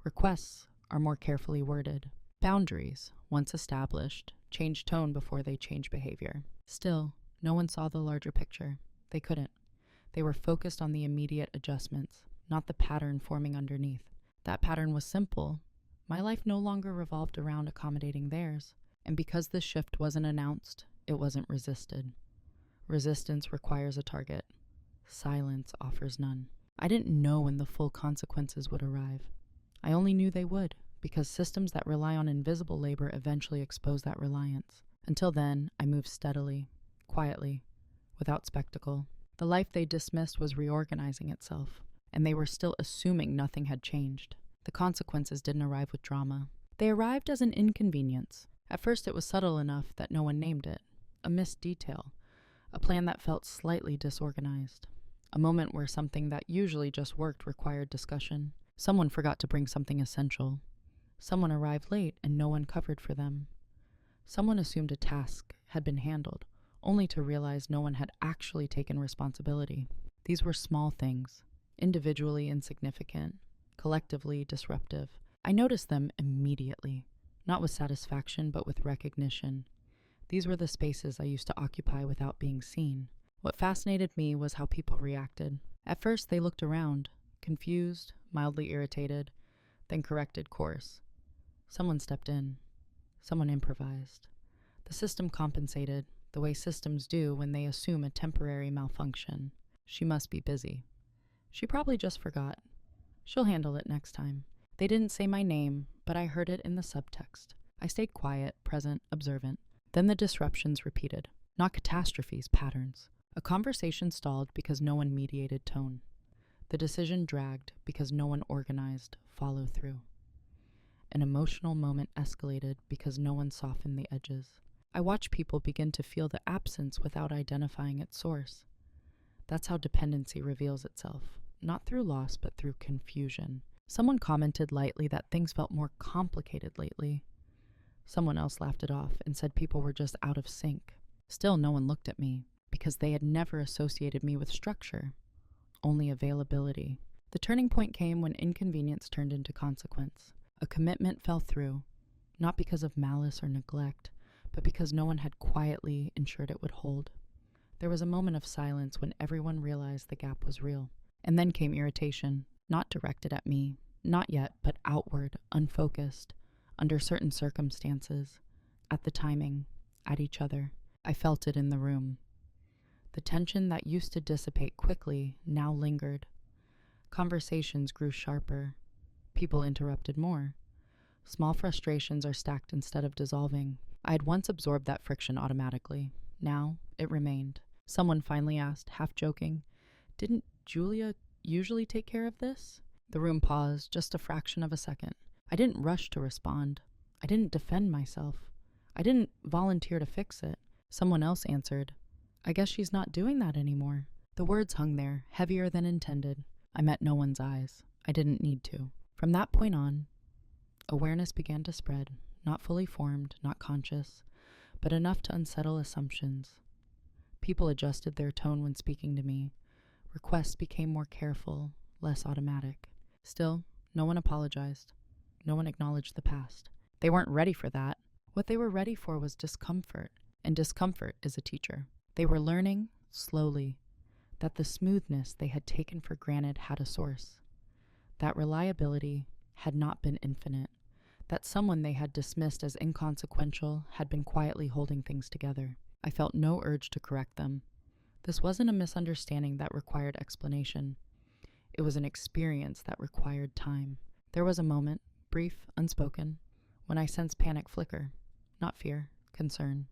Requests are more carefully worded. Boundaries, once established, change tone before they change behavior. Still, no one saw the larger picture. They couldn't. They were focused on the immediate adjustments, not the pattern forming underneath. That pattern was simple. My life no longer revolved around accommodating theirs, and because this shift wasn't announced, it wasn't resisted. Resistance requires a target. Silence offers none. I didn't know when the full consequences would arrive. I only knew they would, because systems that rely on invisible labor eventually expose that reliance. Until then, I moved steadily, quietly, without spectacle. The life they dismissed was reorganizing itself, and they were still assuming nothing had changed. The consequences didn't arrive with drama. They arrived as an inconvenience. At first it was subtle enough that no one named it. A missed detail. A plan that felt slightly disorganized. A moment where something that usually just worked required discussion. Someone forgot to bring something essential. Someone arrived late and no one covered for them. Someone assumed a task had been handled, only to realize no one had actually taken responsibility. These were small things, individually insignificant, collectively disruptive. I noticed them immediately, not with satisfaction but with recognition. These were the spaces I used to occupy without being seen. What fascinated me was how people reacted. At first they looked around, confused, mildly irritated, then corrected course. Someone stepped in. Someone improvised. The system compensated, the way systems do when they assume a temporary malfunction. She must be busy. She probably just forgot. She'll handle it next time. They didn't say my name, but I heard it in the subtext. I stayed quiet, present, observant. Then the disruptions repeated. Not catastrophes, patterns. A conversation stalled because no one mediated tone. The decision dragged because no one organized follow-through. An emotional moment escalated because no one softened the edges. I watched people begin to feel the absence without identifying its source. That's how dependency reveals itself, not through loss, but through confusion. Someone commented lightly that things felt more complicated lately. Someone else laughed it off and said people were just out of sync. Still, no one looked at me, because they had never associated me with structure, only availability. The turning point came when inconvenience turned into consequence. A commitment fell through, not because of malice or neglect, but because no one had quietly ensured it would hold. There was a moment of silence when everyone realized the gap was real. And then came irritation, not directed at me, not yet, but outward, unfocused, under certain circumstances, at the timing, at each other. I felt it in the room. The tension that used to dissipate quickly now lingered. Conversations grew sharper. People interrupted more. Small frustrations are stacked instead of dissolving. I had once absorbed that friction automatically. Now it remained. Someone finally asked, half joking, "Didn't Julia usually take care of this?" The room paused just a fraction of a second. I didn't rush to respond. I didn't defend myself. I didn't volunteer to fix it. Someone else answered, "I guess she's not doing that anymore." The words hung there, heavier than intended. I met no one's eyes. I didn't need to. From that point on, awareness began to spread, not fully formed, not conscious, but enough to unsettle assumptions. People adjusted their tone when speaking to me. Requests became more careful, less automatic. Still, no one apologized. No one acknowledged the past. They weren't ready for that. What they were ready for was discomfort, and discomfort is a teacher. They were learning, slowly, that the smoothness they had taken for granted had a source. That reliability had not been infinite. That someone they had dismissed as inconsequential had been quietly holding things together. I felt no urge to correct them. This wasn't a misunderstanding that required explanation. It was an experience that required time. There was a moment, brief, unspoken, when I sensed panic flicker. Not fear, concern.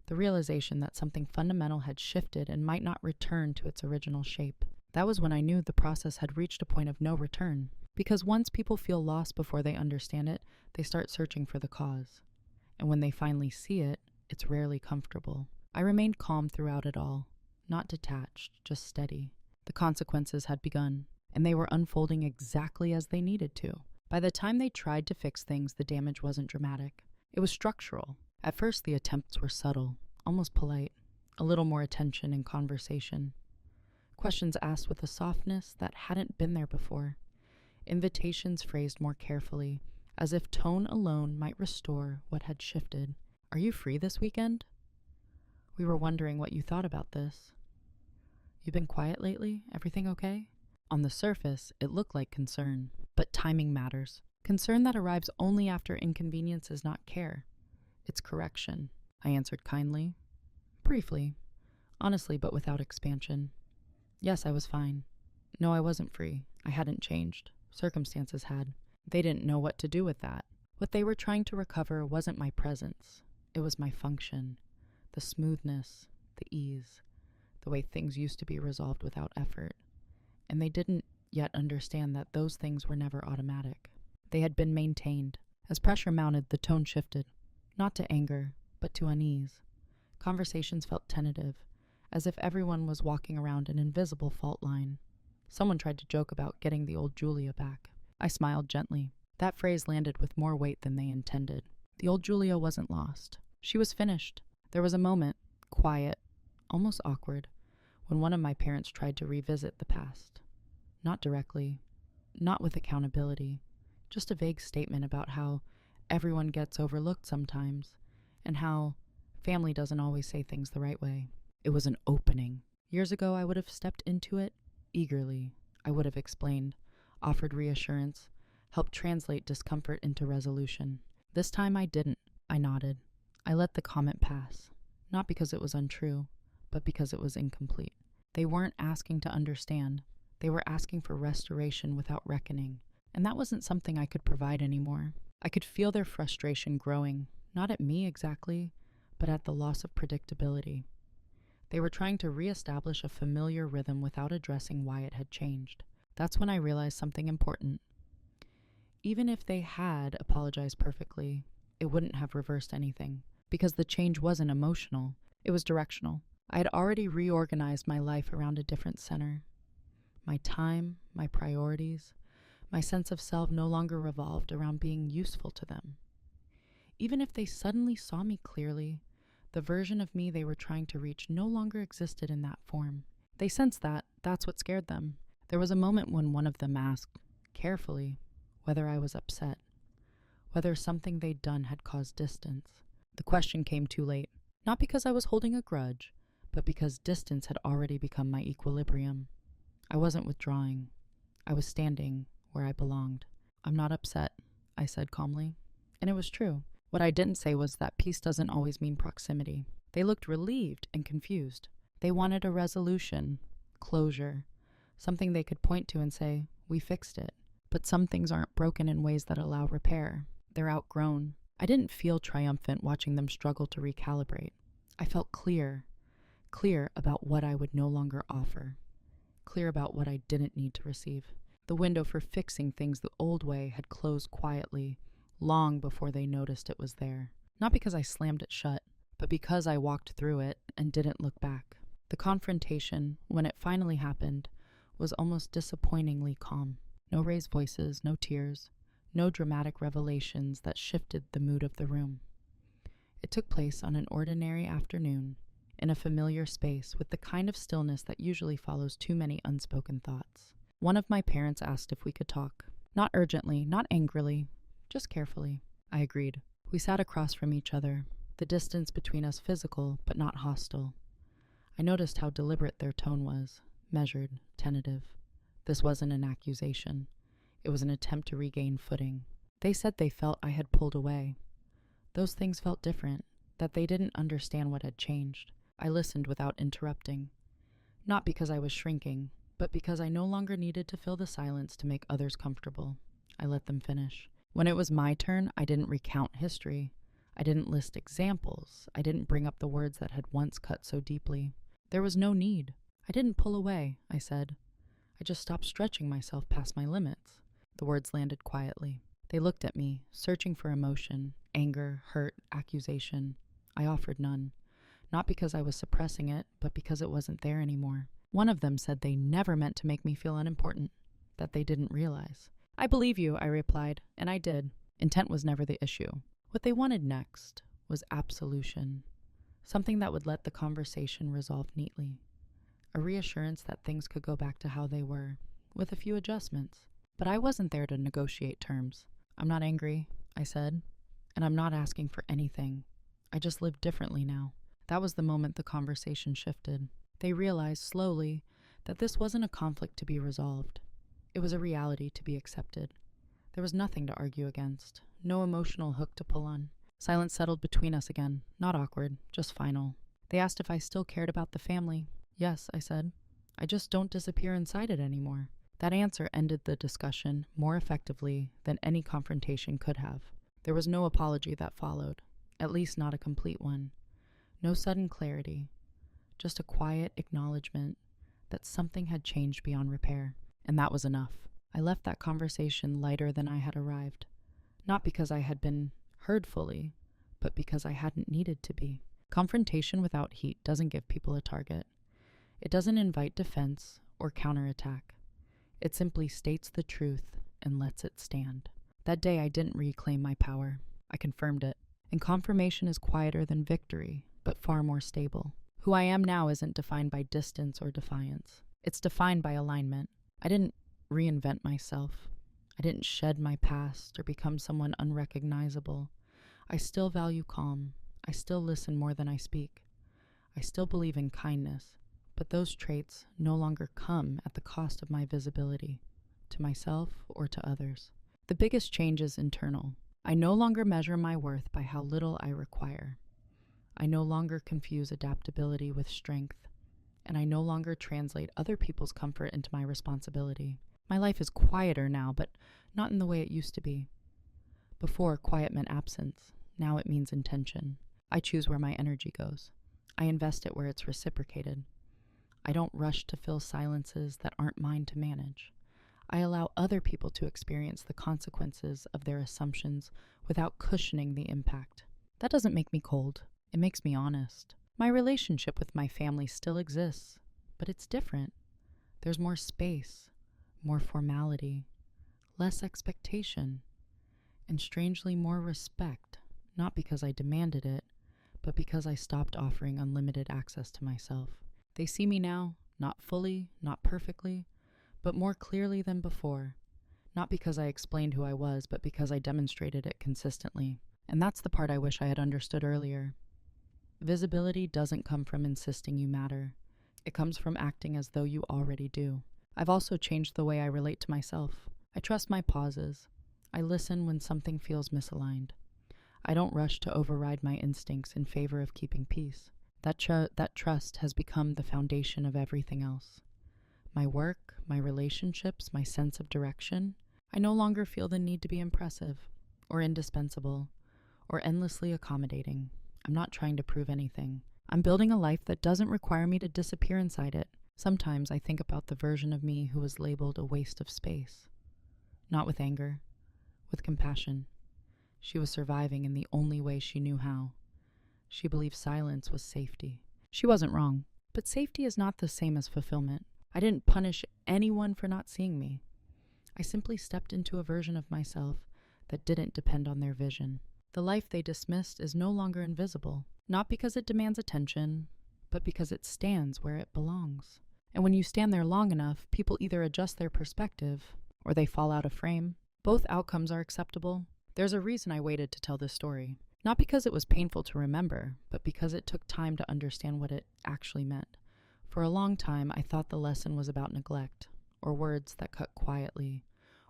The realization that something fundamental had shifted and might not return to its original shape. That was when I knew the process had reached a point of no return. Because once people feel lost before they understand it, they start searching for the cause. And when they finally see it, it's rarely comfortable. I remained calm throughout it all, not detached, just steady. The consequences had begun, and they were unfolding exactly as they needed to. By the time they tried to fix things, the damage wasn't dramatic. It was structural. At first, the attempts were subtle, almost polite, a little more attention and conversation. Questions asked with a softness that hadn't been there before. Invitations phrased more carefully, as if tone alone might restore what had shifted. "Are you free this weekend? We were wondering what you thought about this. You've been quiet lately? Everything okay?" On the surface, it looked like concern, but timing matters. Concern that arrives only after inconvenience is not care. It's correction. I answered kindly. Briefly. Honestly, but without expansion. Yes, I was fine. No, I wasn't free. I hadn't changed. Circumstances had. They didn't know what to do with that. What they were trying to recover wasn't my presence. It was my function. The smoothness, the ease, the way things used to be resolved without effort. And they didn't yet understand that those things were never automatic. They had been maintained. As pressure mounted, the tone shifted. Not to anger, but to unease. Conversations felt tentative, as if everyone was walking around an invisible fault line. Someone tried to joke about getting the old Julia back. I smiled gently. That phrase landed with more weight than they intended. The old Julia wasn't lost. She was finished. There was a moment, quiet, almost awkward, when one of my parents tried to revisit the past. Not directly, not with accountability, just a vague statement about how everyone gets overlooked sometimes, and how family doesn't always say things the right way. It was an opening. Years ago, I would have stepped into it eagerly. I would have explained, offered reassurance, helped translate discomfort into resolution. This time I didn't. I nodded. I let the comment pass, not because it was untrue, but because it was incomplete. They weren't asking to understand. They were asking for restoration without reckoning, and that wasn't something I could provide anymore. I could feel their frustration growing, not at me exactly, but at the loss of predictability. They were trying to reestablish a familiar rhythm without addressing why it had changed. That's when I realized something important. Even if they had apologized perfectly, it wouldn't have reversed anything, because the change wasn't emotional, it was directional. I had already reorganized my life around a different center. My time, my priorities, my sense of self no longer revolved around being useful to them. Even if they suddenly saw me clearly, the version of me they were trying to reach no longer existed in that form. They sensed that. That's what scared them. There was a moment when one of them asked, carefully, whether I was upset, whether something they'd done had caused distance. The question came too late, not because I was holding a grudge, but because distance had already become my equilibrium. I wasn't withdrawing. I was standing where I belonged. "I'm not upset," I said calmly. And it was true. What I didn't say was that peace doesn't always mean proximity. They looked relieved and confused. They wanted a resolution, closure, something they could point to and say, "We fixed it." But some things aren't broken in ways that allow repair. They're outgrown. I didn't feel triumphant watching them struggle to recalibrate. I felt clear about what I would no longer offer, clear about what I didn't need to receive. The window for fixing things the old way had closed quietly, long before they noticed it was there. Not because I slammed it shut, but because I walked through it and didn't look back. The confrontation, when it finally happened, was almost disappointingly calm. No raised voices, no tears, no dramatic revelations that shifted the mood of the room. It took place on an ordinary afternoon, in a familiar space with the kind of stillness that usually follows too many unspoken thoughts. One of my parents asked if we could talk. Not urgently, not angrily, just carefully. I agreed. We sat across from each other, the distance between us physical but not hostile. I noticed how deliberate their tone was, measured, tentative. This wasn't an accusation. It was an attempt to regain footing. They said they felt I had pulled away. Those things felt different, that they didn't understand what had changed. I listened without interrupting. Not because I was shrinking, but because I no longer needed to fill the silence to make others comfortable. I let them finish. When it was my turn, I didn't recount history. I didn't list examples. I didn't bring up the words that had once cut so deeply. There was no need. I didn't pull away, I said. I just stopped stretching myself past my limits. The words landed quietly. They looked at me, searching for emotion, anger, hurt, accusation. I offered none. Not because I was suppressing it, but because it wasn't there anymore. One of them said they never meant to make me feel unimportant, that they didn't realize. I believe you, I replied, and I did. Intent was never the issue. What they wanted next was absolution, something that would let the conversation resolve neatly, a reassurance that things could go back to how they were, with a few adjustments. But I wasn't there to negotiate terms. I'm not angry, I said, and I'm not asking for anything. I just live differently now. That was the moment the conversation shifted. They realized slowly that this wasn't a conflict to be resolved. It was a reality to be accepted. There was nothing to argue against, no emotional hook to pull on. Silence settled between us again, not awkward, just final. They asked if I still cared about the family. Yes, I said. I just don't disappear inside it anymore. That answer ended the discussion more effectively than any confrontation could have. There was no apology that followed, at least not a complete one. No sudden clarity, just a quiet acknowledgement that something had changed beyond repair, and that was enough. I left that conversation lighter than I had arrived, not because I had been heard fully, but because I hadn't needed to be. Confrontation without heat doesn't give people a target. It doesn't invite defense or counterattack. It simply states the truth and lets it stand. That day I didn't reclaim my power. I confirmed it. And confirmation is quieter than victory, but far more stable. Who I am now isn't defined by distance or defiance. It's defined by alignment. I didn't reinvent myself. I didn't shed my past or become someone unrecognizable. I still value calm. I still listen more than I speak. I still believe in kindness, but those traits no longer come at the cost of my visibility, to myself or to others. The biggest change is internal. I no longer measure my worth by how little I require. I no longer confuse adaptability with strength, and I no longer translate other people's comfort into my responsibility. My life is quieter now, but not in the way it used to be. Before, quiet meant absence. Now it means intention. I choose where my energy goes. I invest it where it's reciprocated. I don't rush to fill silences that aren't mine to manage. I allow other people to experience the consequences of their assumptions without cushioning the impact. That doesn't make me cold. It makes me honest. My relationship with my family still exists, but it's different. There's more space, more formality, less expectation, and strangely more respect, not because I demanded it, but because I stopped offering unlimited access to myself. They see me now, not fully, not perfectly, but more clearly than before, not because I explained who I was, but because I demonstrated it consistently. And that's the part I wish I had understood earlier. Visibility doesn't come from insisting you matter. It comes from acting as though you already do. I've also changed the way I relate to myself. I trust my pauses. I listen when something feels misaligned. I don't rush to override my instincts in favor of keeping peace. That trust has become the foundation of everything else. My work, my relationships, my sense of direction. I no longer feel the need to be impressive, or indispensable, or endlessly accommodating. I'm not trying to prove anything. I'm building a life that doesn't require me to disappear inside it. Sometimes I think about the version of me who was labeled a waste of space. Not with anger, with compassion. She was surviving in the only way she knew how. She believed silence was safety. She wasn't wrong, but safety is not the same as fulfillment. I didn't punish anyone for not seeing me. I simply stepped into a version of myself that didn't depend on their vision. The life they dismissed is no longer invisible, not because it demands attention, but because it stands where it belongs. And when you stand there long enough, people either adjust their perspective or they fall out of frame. Both outcomes are acceptable. There's a reason I waited to tell this story. Not because it was painful to remember, but because it took time to understand what it actually meant. For a long time, I thought the lesson was about neglect, or words that cut quietly,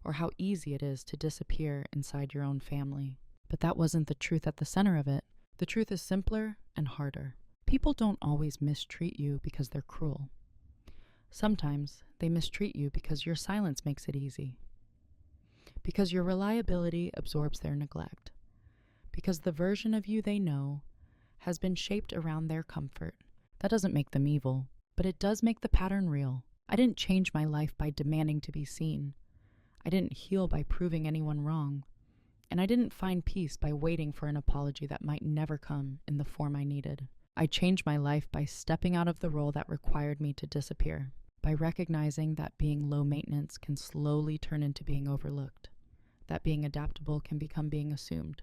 or how easy it is to disappear inside your own family. But that wasn't the truth at the center of it. The truth is simpler and harder. People don't always mistreat you because they're cruel. Sometimes they mistreat you because your silence makes it easy. Because your reliability absorbs their neglect. Because the version of you they know has been shaped around their comfort. That doesn't make them evil, but it does make the pattern real. I didn't change my life by demanding to be seen. I didn't heal by proving anyone wrong. And I didn't find peace by waiting for an apology that might never come in the form I needed. I changed my life by stepping out of the role that required me to disappear, by recognizing that being low maintenance can slowly turn into being overlooked, that being adaptable can become being assumed,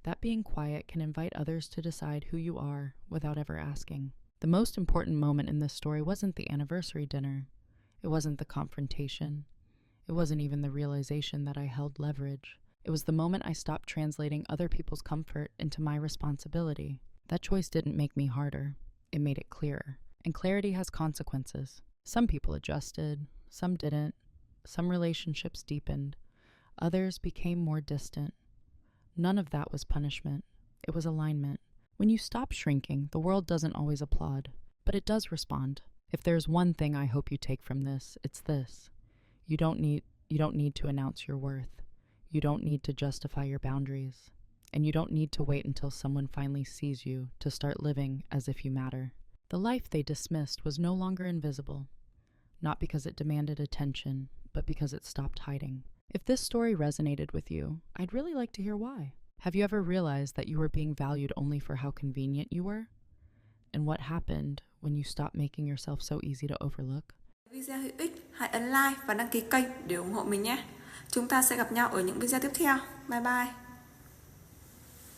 that being quiet can invite others to decide who you are without ever asking. The most important moment in this story wasn't the anniversary dinner. It wasn't the confrontation. It wasn't even the realization that I held leverage. It was the moment I stopped translating other people's comfort into my responsibility. That choice didn't make me harder. It made it clearer. And clarity has consequences. Some people adjusted, some didn't. Some relationships deepened. Others became more distant. None of that was punishment. It was alignment. When you stop shrinking, the world doesn't always applaud, but it does respond. If there's one thing I hope you take from this, it's this. You don't need to announce your worth. You don't need to justify your boundaries. And you don't need to wait until someone finally sees you to start living as if you matter. The life they dismissed was no longer invisible, not because it demanded attention, but because it stopped hiding. If this story resonated with you, I'd really like to hear why. Have you ever realized that you were being valued only for how convenient you were? And what happened when you stopped making yourself so easy to overlook? Video hữu ích, hãy ấn like và đăng ký kênh để ủng hộ mình nhé. Chúng ta sẽ gặp nhau ở những video tiếp theo. Bye bye.